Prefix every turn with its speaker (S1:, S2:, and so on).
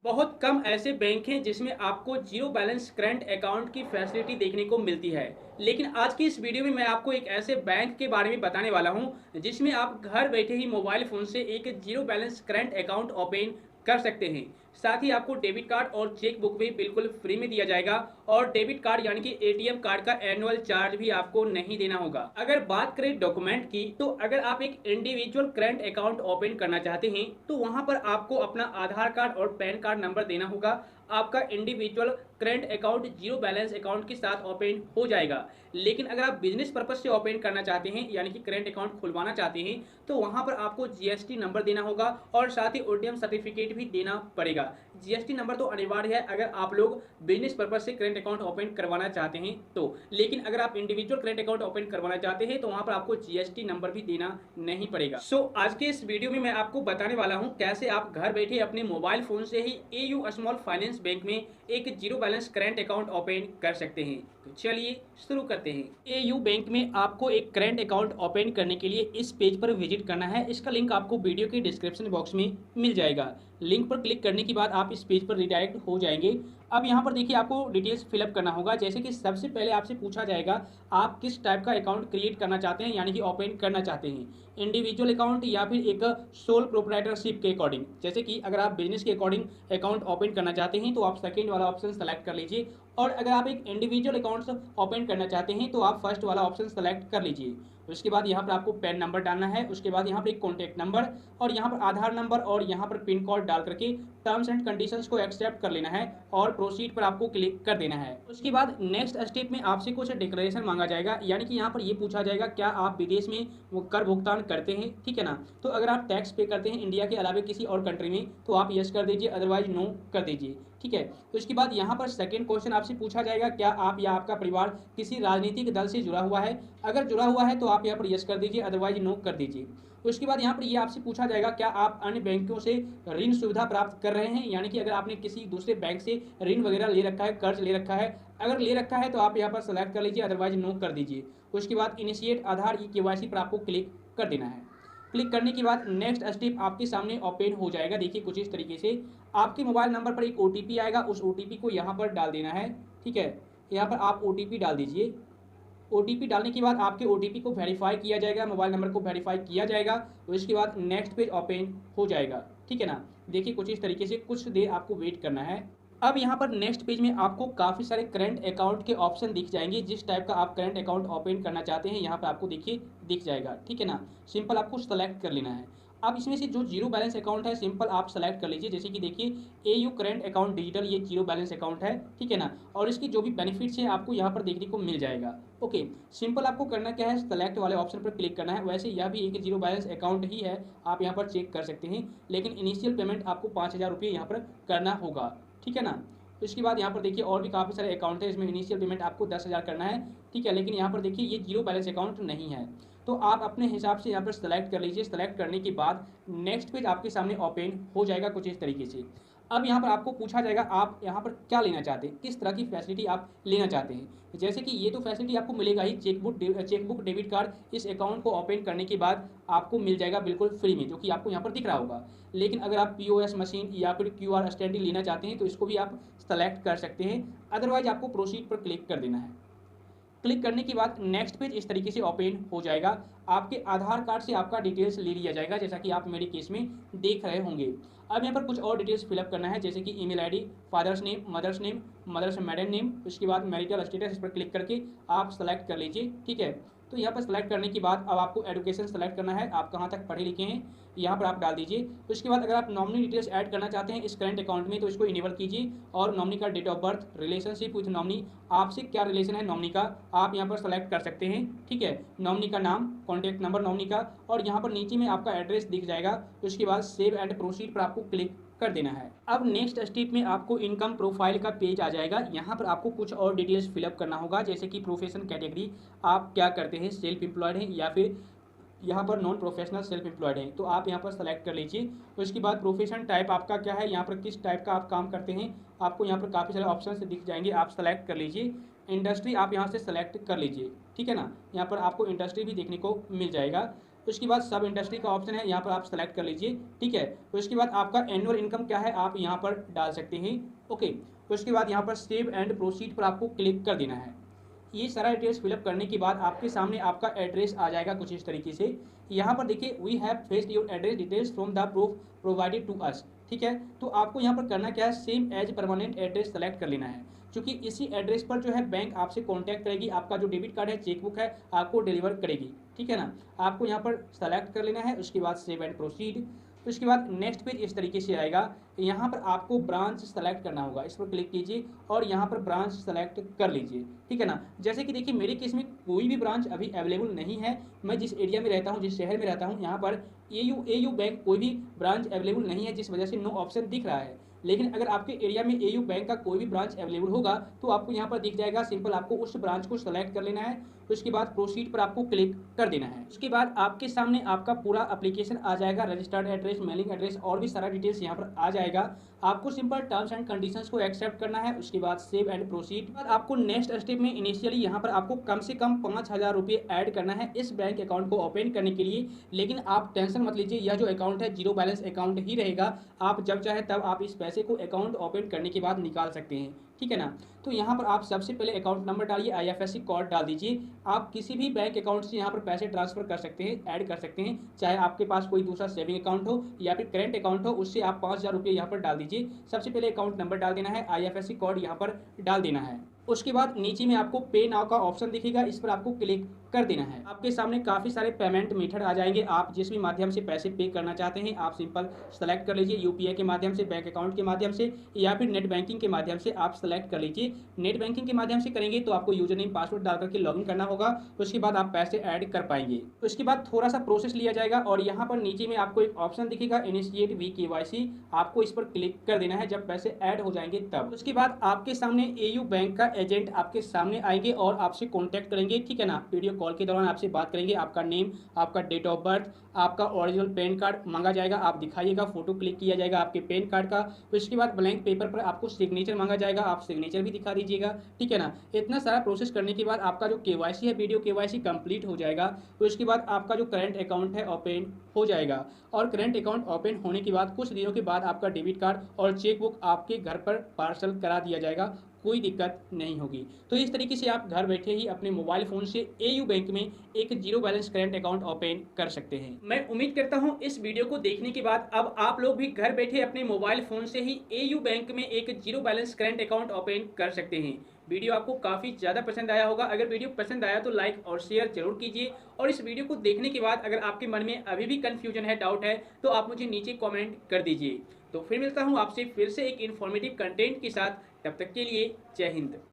S1: बहुत कम ऐसे बैंक हैं जिसमें आपको ज़ीरो बैलेंस करंट अकाउंट की फैसिलिटी देखने को मिलती है। लेकिन आज की इस वीडियो में मैं आपको एक ऐसे बैंक के बारे में बताने वाला हूं जिसमें आप घर बैठे ही मोबाइल फ़ोन से एक zero balance current account open कर सकते हैं। साथ ही आपको डेबिट कार्ड और चेक बुक भी बिल्कुल फ्री में दिया जाएगा और डेबिट कार्ड यानी कि एटीएम कार्ड का एनुअल चार्ज भी आपको नहीं देना होगा। अगर बात करें डॉक्यूमेंट की, तो अगर आप एक इंडिविजुअल करंट अकाउंट ओपन करना चाहते हैं तो वहां पर आपको अपना आधार कार्ड और पैन कार्ड नंबर देना होगा। आपका individual current account zero balance account के साथ ओपन हो जाएगा। लेकिन अगर आप बिजनेस पर्पज से ओपन करना चाहते हैं यानी कि करंट अकाउंट खुलवाना चाहते हैं तो वहां पर आपको जीएसटी नंबर देना होगा और साथ ही ओटीएम सर्टिफिकेट भी देना पड़ेगा। जीएसटी नंबर तो अनिवार्य है अगर आप लोग बिजनेस पर्पज से करंट अकाउंट ओपन करवाना चाहते हैं तो। लेकिन अगर आप इंडिविजुअल करंट अकाउंट ओपन करवाना चाहते हैं तो वहां पर आपको जीएसटी नंबर भी देना नहीं पड़ेगा। आज के इस वीडियो में मैं आपको बताने वाला हूं कैसे आप घर बैठे अपने मोबाइल फोन से ही एयू स्मॉल फाइनेंस बैंक में एक zero balance current account open कर सकते हैं। तो चलिए शुरू करते हैं। एयू बैंक में आपको एक करंट अकाउंट ओपन करने के लिए इस पेज पर विजिट करना है। इसका लिंक आपको वीडियो के डिस्क्रिप्शन बॉक्स में मिल जाएगा। लिंक पर क्लिक करने के बाद आप इस पेज पर रिडायरेक्ट हो जाएंगे। अब यहाँ पर देखिए आपको डिटेल्स फिलअप करना होगा। जैसे कि सबसे पहले आपसे पूछा जाएगा आप किस टाइप का अकाउंट क्रिएट करना चाहते हैं यानी कि ओपन करना चाहते हैं, इंडिविजुअल अकाउंट या फिर एक सोल प्रोप्राइटरशिप के अकॉर्डिंग। जैसे कि अगर आप बिजनेस के अकॉर्डिंग अकाउंट ओपन करना चाहते हैं तो आप सेकेंड वाला ऑप्शन सेलेक्ट कर लीजिए और अगर आप एक इंडिविजुअल अकाउंट ओपन करना चाहते हैं तो आप फर्स्ट वाला ऑप्शन सेलेक्ट कर लीजिए। उसके बाद यहाँ पर आपको पैन नंबर डालना है, उसके बाद यहाँ पर एक कॉन्टैक्ट नंबर और यहाँ पर आधार नंबर और यहाँ पर पिन कोड डाल करके टर्म्स एंड कंडीशंस को एक्सेप्ट कर लेना है और प्रोसीड पर आपको क्लिक कर देना है। उसके बाद नेक्स्ट स्टेप में आपसे कुछ डिक्लेरेशन मांगा जाएगा यानी कि यहाँ पर ये पूछा जाएगा क्या आप विदेश में वो कर भुगतान करते हैं, ठीक है ना। तो अगर आप टैक्स पे करते हैं इंडिया के अलावा किसी और कंट्री में तो आप यस कर दीजिए, अदरवाइज नो कर दीजिए, ठीक है। तो इसके बाद यहाँ पर सेकंड क्वेश्चन आपसे पूछा जाएगा क्या आप या आपका परिवार किसी राजनीतिक दल से जुड़ा हुआ है। अगर जुड़ा हुआ है तो आप यहाँ पर यस कर दीजिए, अदरवाइज नो कर दीजिए। उसके बाद यहाँ पर ये आपसे पूछा जाएगा क्या आप अन्य बैंकों से ऋण सुविधा प्राप्त कर रहे हैं, यानी कि अगर आपने किसी दूसरे बैंक से ऋण वगैरह ले रखा है, कर्ज ले रखा है। अगर ले रखा है तो आप यहाँ पर सेलेक्ट कर लीजिए, अदरवाइज नो कर दीजिए। उसके बाद इनिशिएट आधार केवाईसी पर आपको क्लिक कर देना है। क्लिक करने के बाद नेक्स्ट स्टेप आपके सामने ओपन हो जाएगा। देखिए कुछ इस तरीके से आपके मोबाइल नंबर पर एक ओटीपी आएगा, उस ओटीपी को यहाँ पर डाल देना है, ठीक है। यहाँ पर आप ओटीपी डाल दीजिए। ओटीपी डालने के बाद आपके ओटीपी को वेरीफाई किया जाएगा, मोबाइल नंबर को वेरीफाई किया जाएगा और इसके बाद नेक्स्ट पेज ओपन हो जाएगा, ठीक है ना। देखिए कुछ इस तरीके से कुछ देर आपको वेट करना है। अब यहाँ पर नेक्स्ट पेज में आपको काफ़ी सारे करंट अकाउंट के ऑप्शन दिख जाएंगे। जिस टाइप का आप करंट अकाउंट ओपन करना चाहते हैं यहाँ पर आपको देखिए दिख जाएगा, ठीक है ना। सिंपल आपको सेलेक्ट कर लेना है। अब इसमें से जो जीरो बैलेंस अकाउंट है सिंपल आप सेलेक्ट कर लीजिए। जैसे कि देखिए एयू करंट अकाउंट डिजिटल, ये जीरो बैलेंस अकाउंट है, ठीक है ना। और इसकी जो भी बेनिफिट्स है आपको यहाँ पर देखने को मिल जाएगा। ओके, सिंपल आपको करना क्या है, सेलेक्ट वाले ऑप्शन पर क्लिक करना है। वैसे यह भी एक जीरो बैलेंस अकाउंट ही है, आप यहाँ पर चेक कर सकते हैं, लेकिन इनिशियल पेमेंट आपको 5,000 रुपये यहाँ पर करना होगा, ठीक है ना। उसके बाद यहाँ पर देखिए और भी काफ़ी सारे अकाउंट है, इसमें इनिशियल पेमेंट आपको 10,000 करना है, ठीक है। लेकिन यहाँ पर देखिए ये जीरो बैलेंस अकाउंट नहीं है, तो आप अपने हिसाब से यहाँ पर सेलेक्ट कर लीजिए। सेलेक्ट करने के बाद नेक्स्ट पेज आपके सामने ओपन हो जाएगा कुछ इस तरीके से। अब यहाँ पर आपको पूछा जाएगा आप यहाँ पर क्या लेना चाहते हैं, किस तरह की फैसिलिटी आप लेना चाहते हैं। जैसे कि ये तो फैसिलिटी आपको मिलेगा ही, चेकबुक डेबिट कार्ड इस अकाउंट को ओपन करने के बाद आपको मिल जाएगा बिल्कुल फ्री में, जो कि आपको यहाँ पर दिख रहा होगा। लेकिन अगर आप पीओएस मशीन या फिर क्यूआर स्टैंडिंग लेना चाहते हैं तो इसको भी आप सेलेक्ट कर सकते हैं, अदरवाइज आपको प्रोसीड पर क्लिक कर देना है। क्लिक करने के बाद नेक्स्ट पेज इस तरीके से ओपन हो जाएगा। आपके आधार कार्ड से आपका डिटेल्स ले लिया जाएगा, जैसा कि आप मेरे केस में देख रहे होंगे। अब यहाँ पर कुछ और डिटेल्स फिलअप करना है, जैसे कि email ID, father's name, mother's maiden name, उसके बाद मैरिटल स्टेटस, इस पर क्लिक करके आप सेलेक्ट कर लीजिए, ठीक है। तो यहाँ पर सेलेक्ट करने के बाद अब आपको एजुकेशन सेलेक्ट करना है, आप कहाँ तक पढ़े लिखे हैं यहाँ पर आप डाल दीजिए। उसके बाद अगर आप नॉमिनी डिटेल्स ऐड करना चाहते हैं इस करंट अकाउंट में तो इसको इनेबल कीजिए और नॉमिनी का date of birth, relationship with nominee, आपसे क्या रिलेशन है नॉमिनी का आप यहाँ पर सेलेक्ट कर सकते हैं, ठीक है। नॉमिनी का नाम, कॉन्टैक्ट नंबर नॉमिनी का और यहाँ पर नीचे में आपका एड्रेस दिख जाएगा। उसके बाद सेव एंड प्रोसीड पर आपको क्लिक कर देना है। अब नेक्स्ट स्टेप में आपको इनकम प्रोफाइल का पेज आ जाएगा। यहाँ पर आपको कुछ और डिटेल्स फिलअप करना होगा, जैसे कि प्रोफेशन कैटेगरी, आप क्या करते हैं, सेल्फ एम्प्लॉयड हैं या फिर यहाँ पर नॉन प्रोफेशनल सेल्फ एम्प्लॉयड हैं, तो आप यहाँ पर सेलेक्ट कर लीजिए। उसके बाद प्रोफेशन टाइप आपका क्या है, यहाँ पर किस टाइप का आप काम करते हैं, आपको यहाँ पर काफ़ी सारे ऑप्शन दिख जाएंगे, आप सेलेक्ट कर लीजिए। इंडस्ट्री आप यहाँ से सेलेक्ट कर लीजिए, ठीक है ना। यहाँ पर आपको इंडस्ट्री भी देखने को मिल जाएगा। उसके बाद सब इंडस्ट्री का ऑप्शन है, यहाँ पर आप सेलेक्ट कर लीजिए। ठीक है, उसके बाद आपका एनुअल इनकम क्या है आप यहाँ पर डाल सकते हैं। ओके, उसके बाद यहाँ पर सेव एंड प्रोसीड पर आपको क्लिक कर देना है। ये सारा डिटेल्स फिलअप करने के बाद आपके सामने आपका एड्रेस आ जाएगा कुछ इस तरीके से। यहाँ पर देखिए, we have fetched your address details from the proof provided to us. ठीक है, तो आपको यहाँ पर करना क्या है, same as permanent address select कर लेना है, क्योंकि इसी एड्रेस पर जो है बैंक आपसे कांटेक्ट करेगी, आपका जो डेबिट कार्ड है, चेकबुक है, आपको डिलीवर करेगी। ठीक है ना, आपको यहाँ पर सेलेक्ट कर लेना है। उसके बाद सेव एंड प्रोसीड। उसके बाद नेक्स्ट पेज इस तरीके से आएगा। यहाँ पर आपको ब्रांच सेलेक्ट करना होगा, इस पर क्लिक कीजिए और यहाँ पर ब्रांच सेलेक्ट कर लीजिए। ठीक है ना, जैसे कि देखिए मेरे केस में कोई भी ब्रांच अभी अवेलेबल नहीं है। मैं जिस एरिया में रहता हूँ, जिस शहर में रहता हूँ, यहाँ पर एयू बैंक कोई भी ब्रांच अवेलेबल नहीं है, जिस वजह से नो ऑप्शन दिख रहा है। लेकिन अगर आपके एरिया में एयू बैंक का कोई भी ब्रांच अवेलेबल होगा तो आपको यहाँ पर दिख जाएगा। सिंपल आपको उस ब्रांच को सेलेक्ट कर लेना है। उसके बाद प्रोसीड पर आपको क्लिक कर देना है। उसके बाद आपके सामने आपका पूरा एप्लीकेशन आ जाएगा, रजिस्टर्ड एड्रेस, मेलिंग एड्रेस और भी सारा डिटेल्स यहाँ पर आ जाएगा। आपको सिंपल टर्म्स एंड कंडीशंस को एक्सेप्ट करना है। उसके बाद सेव एंड प्रोसीड। आपको नेक्स्ट स्टेप में इनिशियली यहाँ पर आपको कम से कम 5,000 रुपये ऐड करना है इस बैंक अकाउंट को ओपन करने के लिए। लेकिन आप टेंशन मत लीजिए, यह जो अकाउंट है जीरो बैलेंस अकाउंट ही रहेगा। आप जब चाहे तब आप इस पैसे को अकाउंट ओपन करने के बाद निकाल सकते हैं। ठीक है ना, तो यहाँ पर आप सबसे पहले अकाउंट नंबर डालिए, IFSC कोड डाल दीजिए। आप किसी भी बैंक अकाउंट से यहाँ पर पैसे ट्रांसफर कर सकते हैं, ऐड कर सकते हैं, चाहे आपके पास कोई दूसरा सेविंग अकाउंट हो या फिर करेंट अकाउंट हो, उससे आप 5,000 रुपये यहाँ पर डाल दीजिए। सबसे पहले अकाउंट नंबर डाल देना है, IFSC कोड यहाँ पर डाल देना है। उसके बाद नीचे में आपको पे नाउ का ऑप्शन दिखेगा, इस पर आपको क्लिक कर देना है। आपके सामने काफ़ी सारे पेमेंट मेथड आ जाएंगे। आप जिस भी माध्यम से पैसे पे करना चाहते हैं आप सिंपल सेलेक्ट कर लीजिए, UPI के माध्यम से, बैंक अकाउंट के माध्यम से या फिर नेट बैंकिंग के माध्यम से आप सेलेक्ट कर लीजिए। नेट बैंकिंग के माध्यम से करेंगे तो आपको यूजर नेम पासवर्ड डाल करके लॉगिन करना होगा, उसके बाद आप पैसे ऐड कर पाएंगे। उसके बाद थोड़ा सा प्रोसेस लिया जाएगा और यहाँ पर नीचे में आपको एक ऑप्शन दिखेगा, इनिशिएट VKYC। आपको इस पर क्लिक कर देना है जब पैसे ऐड हो जाएंगे तब। उसके बाद आपके सामने एयू बैंक का एजेंट आपके सामने आएंगे और आपसे कॉन्टैक्ट करेंगे। ठीक है ना, वीडियो कॉल के दौरान आपसे बात करेंगे। आपका नेम, आपका डेट ऑफ बर्थ, आपका ओरिजिनल पैन कार्ड मांगा जाएगा, आप दिखाइएगा, फोटो क्लिक किया जाएगा आपके पैन कार्ड का। उसके बाद ब्लैंक पेपर पर आपको सिग्नेचर मांगा जाएगा, आप सिग्नेचर भी दिखा दीजिएगा। ठीक है ना, इतना सारा प्रोसेस करने के बाद आपका जो KYC है, वीडियो KYC कंप्लीट हो जाएगा। उसके बाद आपका जो करंट अकाउंट है ओपन हो जाएगा और करंट अकाउंट ओपन होने के बाद कुछ दिनों के बाद आपका डेबिट कार्ड और चेकबुक आपके घर पर पार्सल करा दिया जाएगा, कोई दिक्कत नहीं होगी। तो इस तरीके से आप घर बैठे ही अपने मोबाइल फ़ोन से एयू बैंक में एक zero balance current account open कर सकते हैं। मैं उम्मीद करता हूं इस वीडियो को देखने के बाद अब आप लोग भी घर बैठे अपने मोबाइल फ़ोन से ही एयू बैंक में एक zero balance current account open कर सकते हैं। वीडियो आपको काफ़ी ज़्यादा पसंद आया होगा। अगर वीडियो पसंद आया तो लाइक और शेयर जरूर कीजिए और इस वीडियो को देखने के बाद अगर आपके मन में अभी भी कन्फ्यूजन है, डाउट है, तो आप मुझे नीचे कॉमेंट कर दीजिए। तो फिर मिलता हूँ आपसे फिर से एक इन्फॉर्मेटिव कंटेंट के साथ। तब तक के लिए जय हिंद।